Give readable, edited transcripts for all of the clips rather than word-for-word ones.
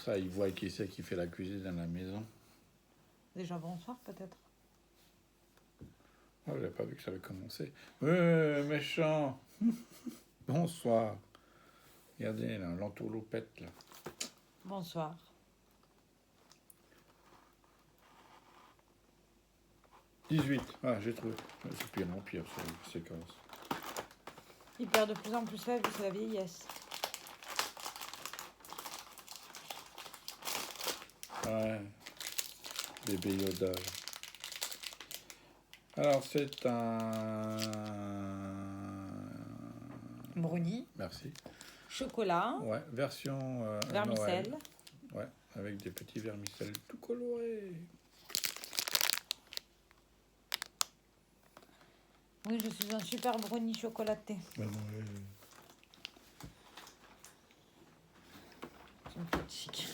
ça, ils voient qui c'est qui fait la cuisine dans la maison. Déjà bonsoir peut-être. Oh, j'avais pas vu que ça avait commencé. Méchant. Bonsoir. Regardez, là, l'entourloupette, là. Bonsoir. « 18. Ah, j'ai trouvé. C'est pire en pire, cette séquence. Il perd de plus en plus la vie, c'est la vieillesse. Ouais. Bébé Yoda. Alors, c'est un... Brownie. Merci. Chocolat. Ouais, version Vermicelle. Noël. Ouais, avec des petits vermicelles tout colorés. Oui, je suis un super brownie chocolaté. Ouais. C'est une petite chic.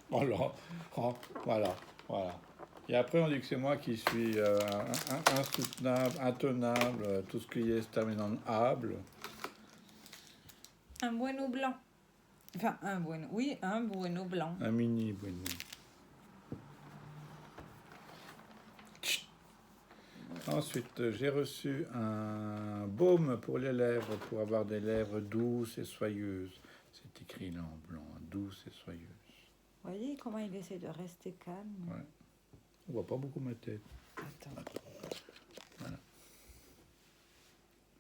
Voilà. Oh, voilà. Et après, on dit que c'est moi qui suis insoutenable, intenable, tout ce qui est se termine en able. Un bueno blanc. Enfin, un bueno. Oui, un bueno blanc. Un mini bueno. Ensuite, j'ai reçu un baume pour les lèvres, pour avoir des lèvres douces et soyeuses. C'est écrit là en blanc, douces et soyeuses. Vous voyez comment il essaie de rester calme. Ouais. On voit pas beaucoup ma tête. Attends. Voilà.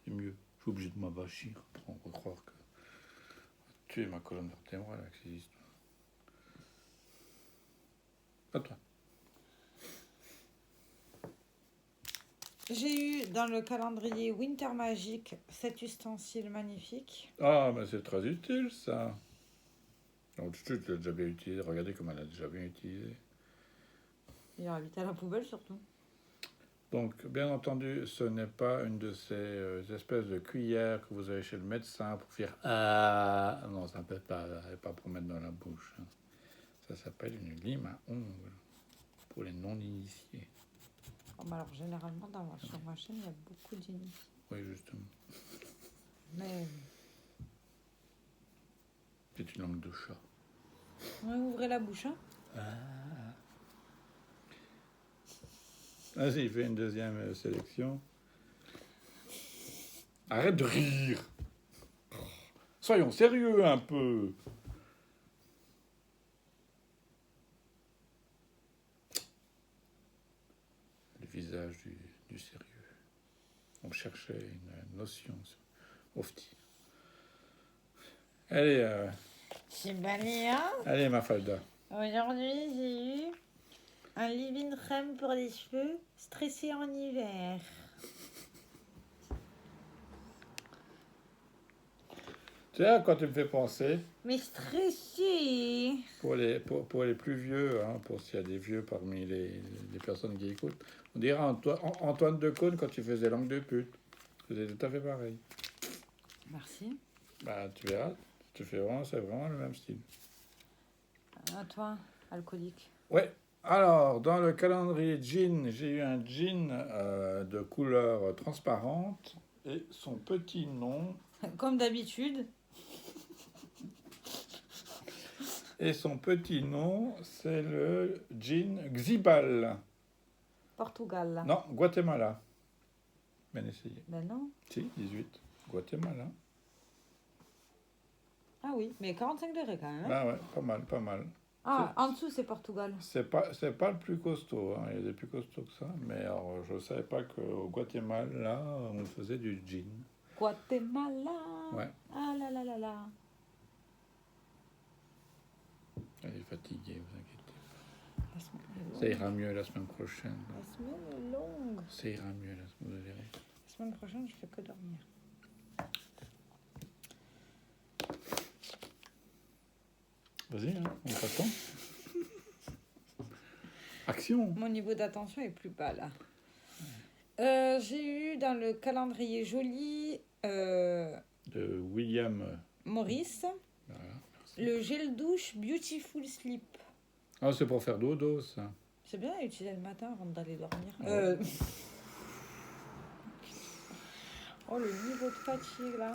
C'est mieux. Je suis obligé de m'abachir. On va croire que tuer ma colonne vertébrale avec ces histoires. À toi. J'ai eu dans le calendrier Winter Magic cet ustensile magnifique. Ah, mais c'est très utile ça. Donc, tu l'as déjà bien utilisé. Regardez comment elle a déjà bien utilisé. Il ira vite à la poubelle surtout. Donc, bien entendu, ce n'est pas une de ces espèces de cuillères que vous avez chez le médecin pour faire ah. Non, ça ne peut pas pour mettre dans la bouche. Ça s'appelle une lime à ongles pour les non-initiés. Oh, bah alors, généralement, sur ma chaîne, il y a beaucoup d'initiés. Oui, justement. Mais. C'est une langue de chat. Ouais, ouvrez la bouche, hein. Vas-y, fais une deuxième sélection. Arrête de rire. Soyons sérieux un peu. Le visage du sérieux. On cherchait une notion. Ofti. Allez, C'est Baléa. allez, Mafalda. Aujourd'hui, j'ai eu un leave-in crème pour les cheveux stressé en hiver. Tu sais à quoi tu me fais penser? Mais stressé. Pour les plus vieux, hein, pour s'il y a des vieux parmi les personnes qui écoutent, on dirait Antoine Decaune quand tu faisais langue de pute. C'était tout à fait pareil. Merci. Bah, tu verras, c'est vraiment le même style. À toi, alcoolique. Ouais. Alors, dans le calendrier jean, j'ai eu un jean de couleur transparente et son petit nom. Comme d'habitude. Et son petit nom, c'est le jean Xibal. Portugal. Non, Guatemala. Bien essayé. Ben non. Si, 18. Guatemala. Ah oui, mais 45 degrés quand même. Hein. Ah ouais, pas mal. Ah, en dessous, c'est Portugal. C'est pas le plus costaud, hein. Il y a des plus costauds que ça. Mais alors, je ne savais pas qu'au Guatemala, là, on faisait du jean. Guatemala. Ouais. Ah là là là là. Elle est fatiguée, vous inquiétez La semaine est pas. longue. Ça ira mieux la semaine prochaine. La semaine est longue. Ça ira mieux, là, vous verrez. La semaine prochaine, je fais que dormir. Vas-y, hein, on t'attend. Action. Mon niveau d'attention est plus bas là. J'ai eu dans le calendrier joli De William. Maurice Voilà, merci. le gel douche Beautiful Sleep. Ah, c'est pour faire dodo, ça. C'est bien à utiliser le matin avant d'aller dormir. Ouais. Oh, le niveau de fatigue là.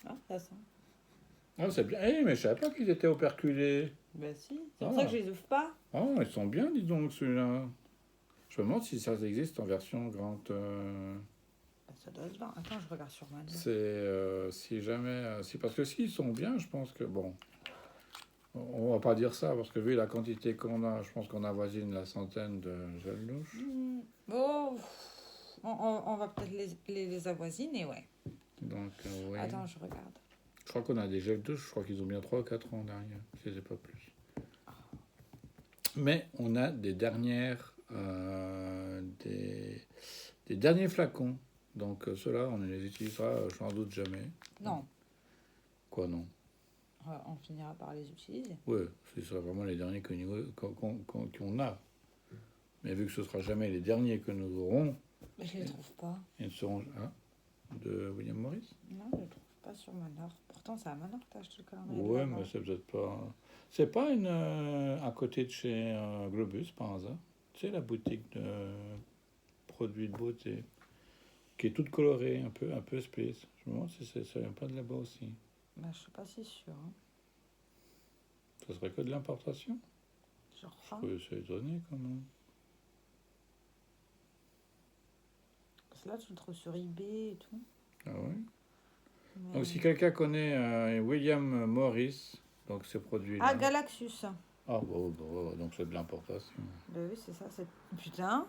Ah, ça sent. Ah, c'est bien. Eh, mais je savais pas qu'ils étaient operculés. Ben si, c'est pour ça que je les ouvre pas. Ah, ils sont bien, dis donc, celui-là. Je me demande si ça existe en version grande. Ben, ça doit être bien. Attends, je regarde sur ma note. C'est si jamais. Si, parce que s'ils sont bien, je pense que. Bon, on va pas dire ça, parce que vu la quantité qu'on a, je pense qu'on avoisine la centaine de gel douche. Oh, on va peut-être les avoisiner, ouais. Donc, oui. Attends, je regarde. Je crois qu'on a des gels douche, je crois qu'ils ont bien 3 ou 4 ans derrière, si c'est pas plus. Mais on a des dernières. Des derniers flacons. Donc, ceux-là, on ne les utilisera sans doute jamais. Non, Quoi, non? on finira par les utiliser. Oui, ce sera vraiment les derniers qu'on a. Mais vu que ce ne sera jamais les derniers que nous aurons, Mais je les trouve pas. ils seront. Ah, de William Morris? Non, je les trouve pas sur Manor. Pourtant, c'est à Manor que t'as acheté le calendrier. de Ouais, l'Avent. mais c'est peut-être pas. C'est pas une à côté de chez Globus par hasard. C'est la boutique de produits de beauté qui est toute colorée, un peu space. Je me demande si ça vient pas de là-bas aussi. Bah, je suis pas si sûre. Hein. Ça serait que de l'importation? Je crois. C'est étonné quand même. Parce que là, tu le trouves sur eBay et tout. Ah oui. Mais- Donc si quelqu'un connaît William Morris, donc ces produits-là. Ah, Galaxus. Ah bon, donc c'est de l'importation. Bah oui, c'est ça. Putain.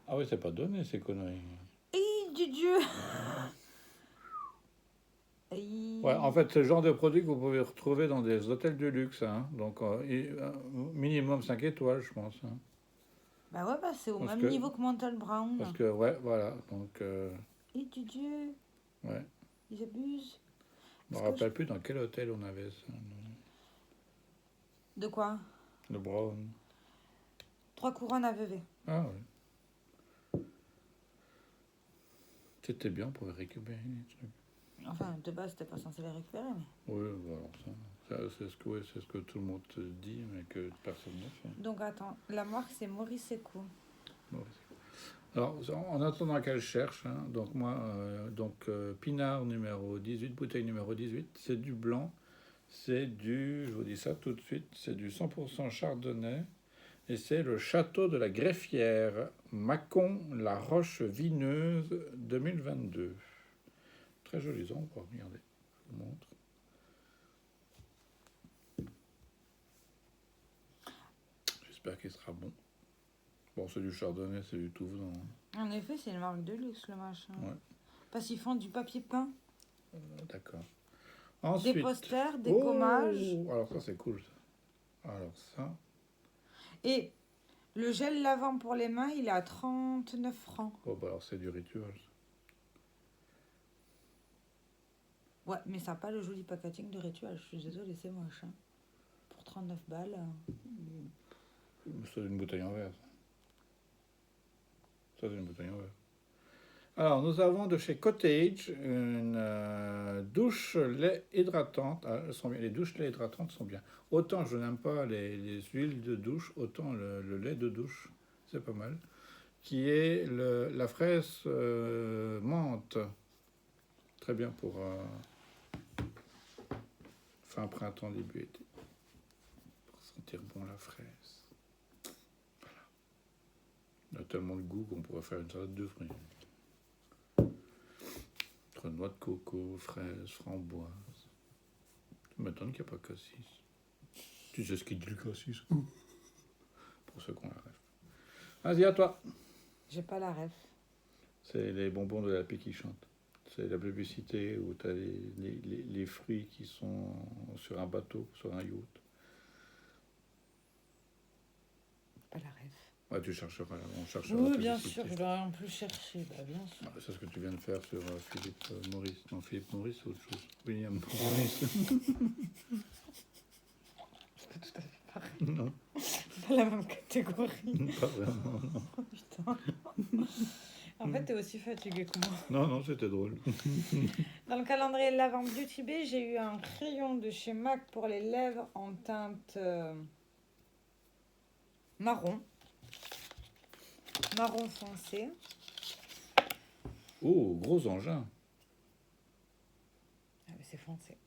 Ah oui, c'est pas donné ces conneries. Du Dieu. Hi. Ouais, en fait, c'est le genre de produit que vous pouvez retrouver dans des hôtels de luxe. Hein. Donc minimum 5 étoiles, je pense. Hein. Bah ouais, bah c'est au Parce même que- niveau que Mental Brown. Parce que, ouais, voilà. Donc, Du Dieu. ouais. Ils abusent. Je me Parce que rappelle plus dans quel hôtel on avait ça. De quoi? Le Brown. 3 couronnes à VV. Ah ouais. C'était bien pour récupérer les trucs. Enfin, de base, t'es pas censé les récupérer, mais... Oui, alors ça c'est ce que tout le monde te dit, mais que personne ne fait. Donc, attends. La marque, c'est Maurice Eco. Bon, alors, en attendant qu'elle cherche, hein, donc moi, Pinard numéro 18, bouteille numéro 18, c'est du blanc, c'est du, je vous dis ça tout de suite, c'est du 100% chardonnay, et c'est le château de la Greffière, Mâcon, la Roche Vineuse 2022. Très jolis endroits, regardez, je vous montre. J'espère qu'il sera bon. Bon, c'est du chardonnay, c'est du tout venant. En effet, c'est une marque de luxe, le machin. Ouais. Parce qu'ils font du papier peint, D'accord. Ensuite, des posters, des gommages. alors ça, c'est cool. Ça. Alors ça, Et le gel lavant pour les mains, il est à 39 francs. oh, bah alors c'est du rituel. Ouais, mais ça n'a pas le joli packaging de rituel. Je suis désolée, c'est moche. Hein. Pour 39 balles. C'est une bouteille en verre. Ça, c'est une bouteille en verre. Alors, nous avons de chez Cottage une douche lait hydratante. Ah, elles sont bien. Les douches lait hydratantes sont bien. Autant je n'aime pas les huiles de douche, autant le lait de douche, c'est pas mal. Qui est la fraise menthe. Très bien pour fin printemps, début été. Pour sentir bon la fraise. Voilà. Il a tellement de goût qu'on pourrait faire une salade de fruits. Entre noix de coco, fraises, framboises. Tu m'étonnes qu'il n'y a pas cassis. Tu sais ce qu'il dit le cassis? Pour ceux qui ont la ref. Vas-y, à toi. J'ai pas la ref. C'est les bonbons de la paix qui chantent. C'est la publicité où tu as les fruits qui sont sur un bateau, sur un yacht. Pas la ref. Ouais, tu chercheras, on cherchera. Oui, la bien publicité. sûr, je dois en plus chercher. Bah, bien sûr. C'est ce que tu viens de faire sur Philippe Maurice. Non, Philippe Maurice, c'est autre chose. William Maurice. C'est tout à fait pareil. Non, C'est pas la même catégorie. pas vraiment. Non, Oh, putain. En fait, t'es aussi fatigué que moi. non, c'était drôle. Dans le calendrier de l'Avent Beauty Bay, j'ai eu un crayon de chez MAC pour les lèvres en teinte marron. Marron foncé. Oh, gros engin. Ah, mais c'est foncé.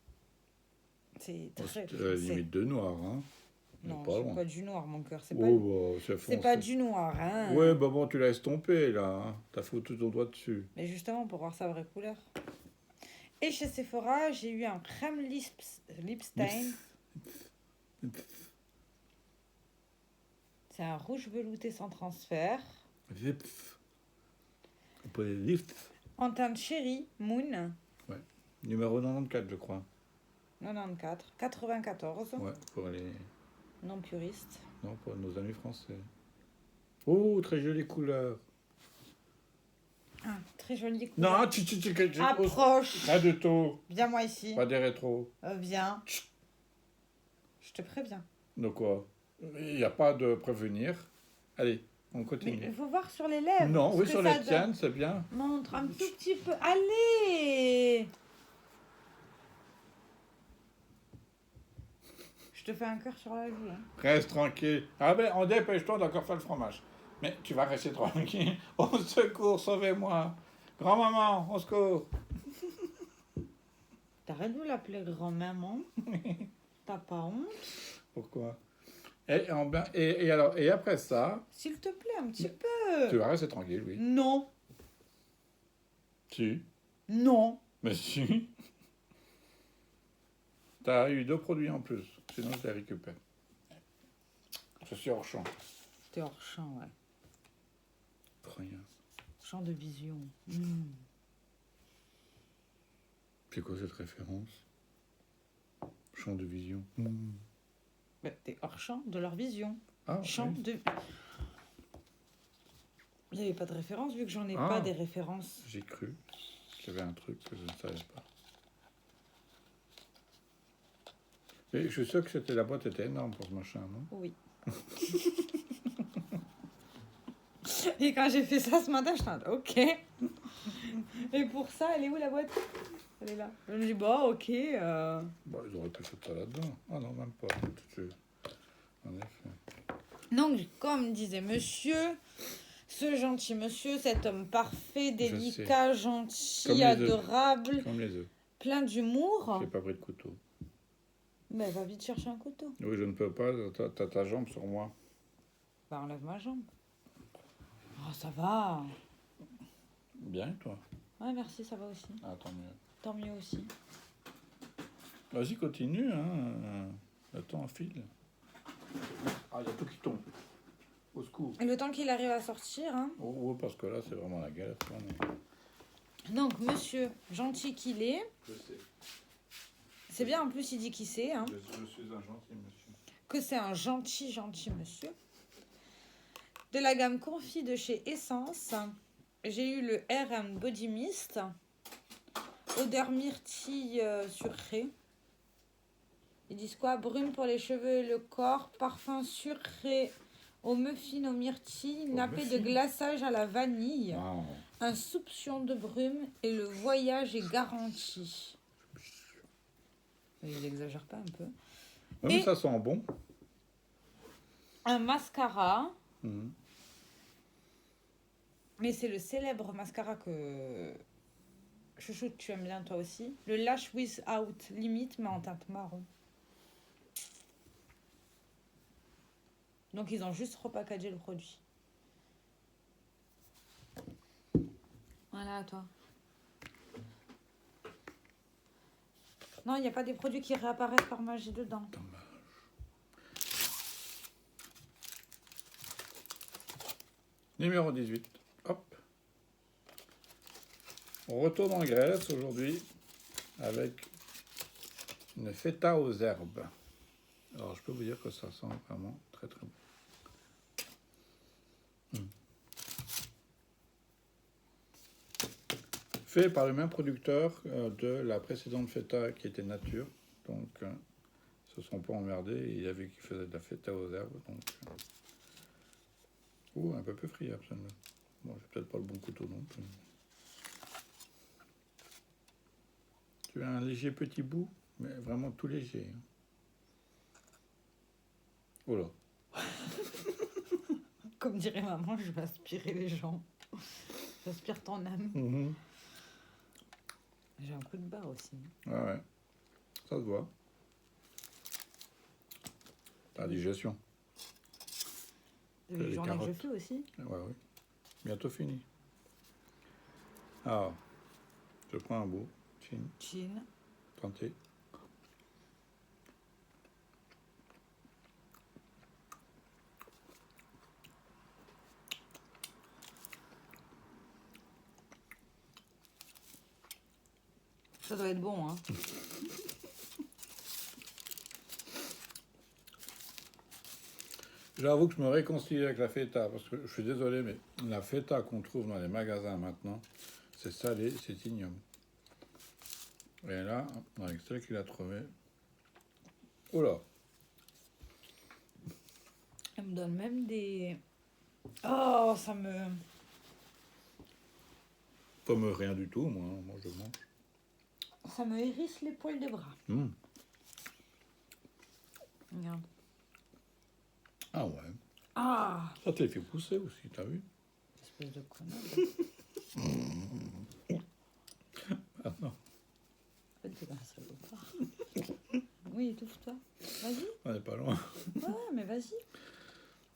c'est très... limite de noir, hein. Non, Pas c'est loin. pas du noir, mon cœur. C'est Oh, bah, c'est c'est foncé. pas du noir, hein. Ouais, bah bon, tu l'as estompé, là. Hein. T'as foutu ton doigt dessus. Mais justement, pour voir sa vraie couleur. Et chez Sephora, j'ai eu un crème lip stain. C'est un rouge velouté sans transfert. Zips. On peut les lift. En teinte chéri, Moon, Numéro 94, je crois. 94, 94, Ouais, pour les... non puriste. Non, pour nos amis français. Oh, très jolie couleur. Ah, très jolie couleur. Non, tu... Approche. Pas de taux. Viens moi ici. Pas des rétros. Viens. Je te préviens. De quoi? Il n'y a pas de prévenir. Allez, on Mais continue. il faut voir sur les lèvres. Non, ce oui, que sur ça les donne. tiennes, c'est bien. Montre un tout petit peu. Allez. Je te fais un cœur sur la joue. Hein. Reste tranquille. Ah ben, on dépêche-toi, on doit encore faire le fromage. Mais tu vas rester tranquille. Au secours, sauvez-moi. Grand-maman, au secours. T'arrêtes de l'appeler grand-maman. T'as pas honte? Pourquoi? Et alors, et après ça, S'il te plaît, un petit peu. tu vas rester tranquille, oui. Non. Si. Non. Mais si. T'as eu 2 produits en plus. Sinon, je les récupère. Je suis hors champ. T'es hors champ, ouais. Rien. Champ de vision. C'est quoi cette référence? Champ de vision. Bah, t'es hors champ de leur vision. Ah, Champ oui. de... Il n'y avait pas de référence, vu que j'en ai Ah. pas des références. J'ai cru qu'il y avait un truc que je ne savais pas. Et je suis sûr que la boîte était énorme pour ce machin, non? Oui. Et quand j'ai fait ça ce matin, je t'en ok. Et pour ça, elle est où la boîte? Elle est là. Je me dis, bah, ok. Bon, ils auraient pu faire ça là-dedans. Ah non, même pas. En effet. Donc, comme disait monsieur, ce gentil monsieur, cet homme parfait, délicat, gentil, Comme les œufs. adorable, Comme les œufs. plein d'humour. J'ai pas pris de couteau. Mais va vite chercher un couteau. Oui, je ne peux pas. T'as ta jambe sur moi. Bah, enlève ma jambe. Oh, ça va. Bien, toi? Ouais, merci, ça va aussi. Ah, tant mieux. Tant mieux aussi. Vas-y, continue, hein. Le temps file. Ah, il y a tout qui tombe. Au secours. Et le temps qu'il arrive à sortir, hein. Oh, parce que là, c'est vraiment la galère. Donc, monsieur, gentil qu'il est. Je sais. C'est bien, en plus, il dit qui c'est, hein. Je suis un gentil monsieur. Que c'est un gentil, gentil monsieur. De la gamme Confi de chez Essence, j'ai eu le Hair and Body Mist. Odeur myrtille sucrée. Ils disent quoi? Brume pour les cheveux et le corps. Parfum sucré aux muffins aux myrtilles. Nappé de glaçage à la vanille. Wow. Un soupçon de brume et le voyage est garanti. Il n'exagère pas un peu. Ouais, mais ça sent bon. Un mascara. Mhm. Mais c'est le célèbre mascara que... Chouchou, tu aimes bien toi aussi. Le Lash Without Limit, mais en teinte marron. Donc, ils ont juste repackagé le produit. Voilà, à toi. Non, il n'y a pas des produits qui réapparaissent par magie dedans. Dommage. Numéro 18. Hop. On retourne en Grèce aujourd'hui avec une feta aux herbes. Alors, je peux vous dire que ça sent vraiment très très bon. Fait par le même producteur de la précédente feta qui était nature. Donc, ils se sont pas emmerdés. Il y avait qui faisait de la feta aux herbes. Donc, un peu plus friable celle-là. Bon, j'ai peut-être pas le bon couteau non plus. Tu as un léger petit bout, mais vraiment tout léger. Hein. Oh là. Comme dirait maman, je vais aspirer les gens. J'aspire ton âme. Mmh. J'ai un coup de barre aussi. Ah ouais, ça se voit. La digestion. Les les journées que je carottes. fais aussi. Ouais, oui. Bientôt fini. Alors, je prends un bout. Chin, Chin. tentez. Ça doit être bon, hein. J'avoue que je me réconcilie avec la feta, parce que je suis désolé, mais la feta qu'on trouve dans les magasins maintenant, c'est salé, c'est ignoble. Et là, avec celle qu'il a trouvée, oh là, Elle me donne même des... Oh, ça me... comme rien du tout, moi je mange. Ça me hérisse les poils des bras. Mmh. Regarde. Ah ouais, Ah, ça te les fait pousser aussi, t'as vu? espèce de connard. Ah non, En fait, t'es un salopard. Oui, étouffe-toi. Vas-y. on n'est pas loin. Ouais, mais vas-y.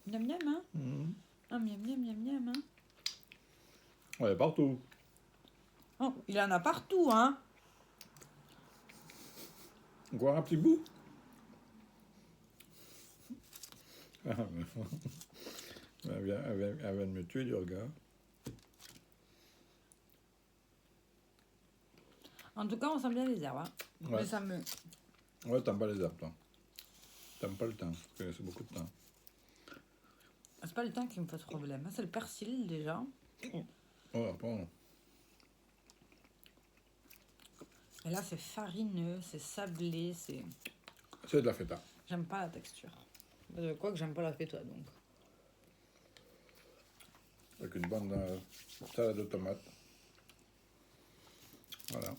Miam miam, hein. Mmh. Ah, miam miam miam miam, hein. On est partout. Oh, il en a partout, hein. Encore un petit bout? Ah, mais... elle vient de me tuer du regard. En tout cas, on sent bien les herbes, hein. Ouais, Mais ça me... ouais, t'aimes pas les herbes, toi. T'aimes pas le thym, je connaissais beaucoup de thym. C'est pas le thym qui me pose problème, hein. C'est le persil, déjà. Oh, pardon. Et là, c'est farineux, c'est sablé, c'est... C'est de la feta. J'aime pas la texture. Quoi que j'aime pas la feta, donc. Avec une bonne salade de tomates. Voilà.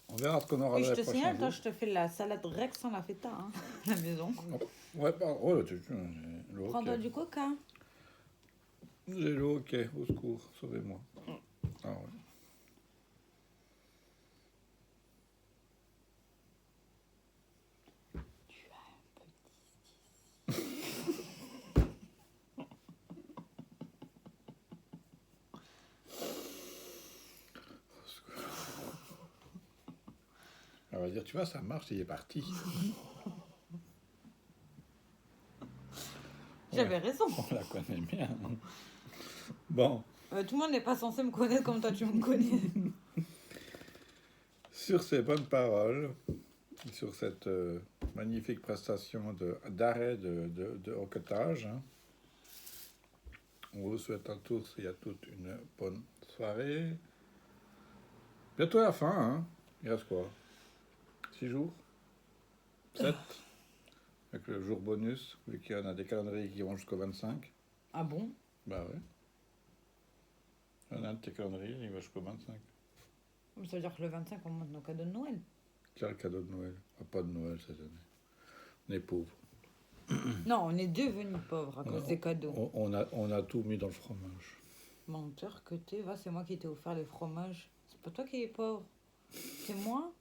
On verra ce qu'on aura Et dans je les te prochains signale, toi, jours. je te fais la salade Rex sans la feta, hein, à la maison. Ouais, pardon. Oh, l'eau, Prends-toi ok. du coca. J'ai l'eau, ok. Au secours, sauvez-moi. Ah ouais. On va dire, tu vois, ça marche, il est parti. J'avais raison. On la connaît bien. Bon, Tout le monde n'est pas censé me connaître comme toi, tu me connais. sur ces bonnes paroles, sur cette magnifique prestation d'arrêt de hoquetage, hein, on vous souhaite à tous et à toutes une bonne soirée. Bientôt à la fin, hein. Il reste quoi? 6 jours? 7? Avec le jour bonus, vu qu'il y en a des calendriers qui vont jusqu'au 25. Ah bon? Bah ouais. Il y en a un de tes calendriers, il va jusqu'au 25. Ça veut dire que le 25, on monte nos cadeaux de Noël. Quel cadeau de Noël? Ah, pas de Noël cette année. On est pauvres. Non, on est devenus pauvres à cause des cadeaux. On a tout mis dans le fromage. Menteur que t'es, va, c'est moi qui t'ai offert les fromages. C'est pas toi qui es pauvre. C'est moi.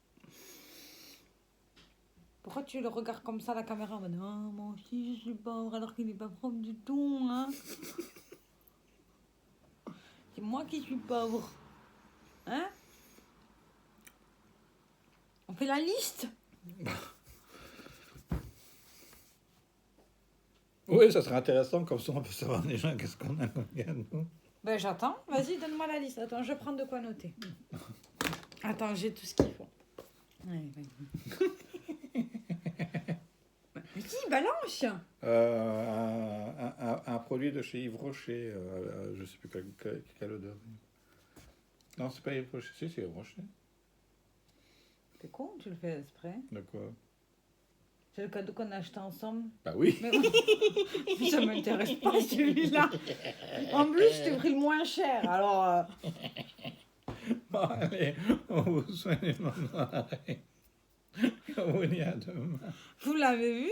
Pourquoi tu le regardes comme ça, la caméra, en mode « Oh, moi aussi, je suis pauvre, alors qu'il n'est pas pauvre du tout, hein ?» C'est moi qui suis pauvre. Hein? On fait la liste? Oui, ça serait intéressant, comme ça on peut savoir déjà qu'est-ce qu'on a comme nous. Ben j'attends. Vas-y, donne-moi la liste. Attends, je vais prendre de quoi noter. Attends, j'ai tout ce qu'il faut. Allez, vas-y. Vas-y, balance. Un produit de chez Yves Rocher, je ne sais plus quelle odeur. Non, c'est pas Yves Rocher, si, c'est Yves Rocher. T'es con, tu le fais exprès. De quoi? C'est le cadeau qu'on a acheté ensemble. Bah oui. Mais bon, ça m'intéresse pas celui-là. En plus, je t'ai pris le moins cher. Alors, Bon, allez, on vous souhaite une bonne soirée. On vous dit à demain. vous l'avez vu?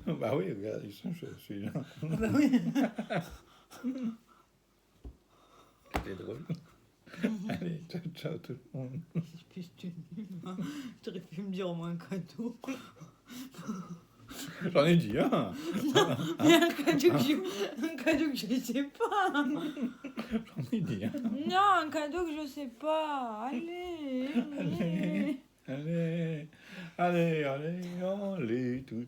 Bah oui, regarde, je suis là. Bah oui. C'est drôle. Allez, ciao, ciao tout le monde. Plus tu nul, hein. T'aurais pu me dire au moins un cadeau. J'en ai dit un. Mais un cadeau que je sais pas. J'en ai dit un. Non, un cadeau que je sais pas. Allez. Allez, tout.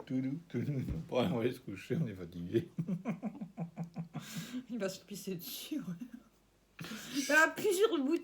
Bon, on va aller se coucher, on est fatigué. Il va se pisser dessus, ouais. Appuie sur le bouton.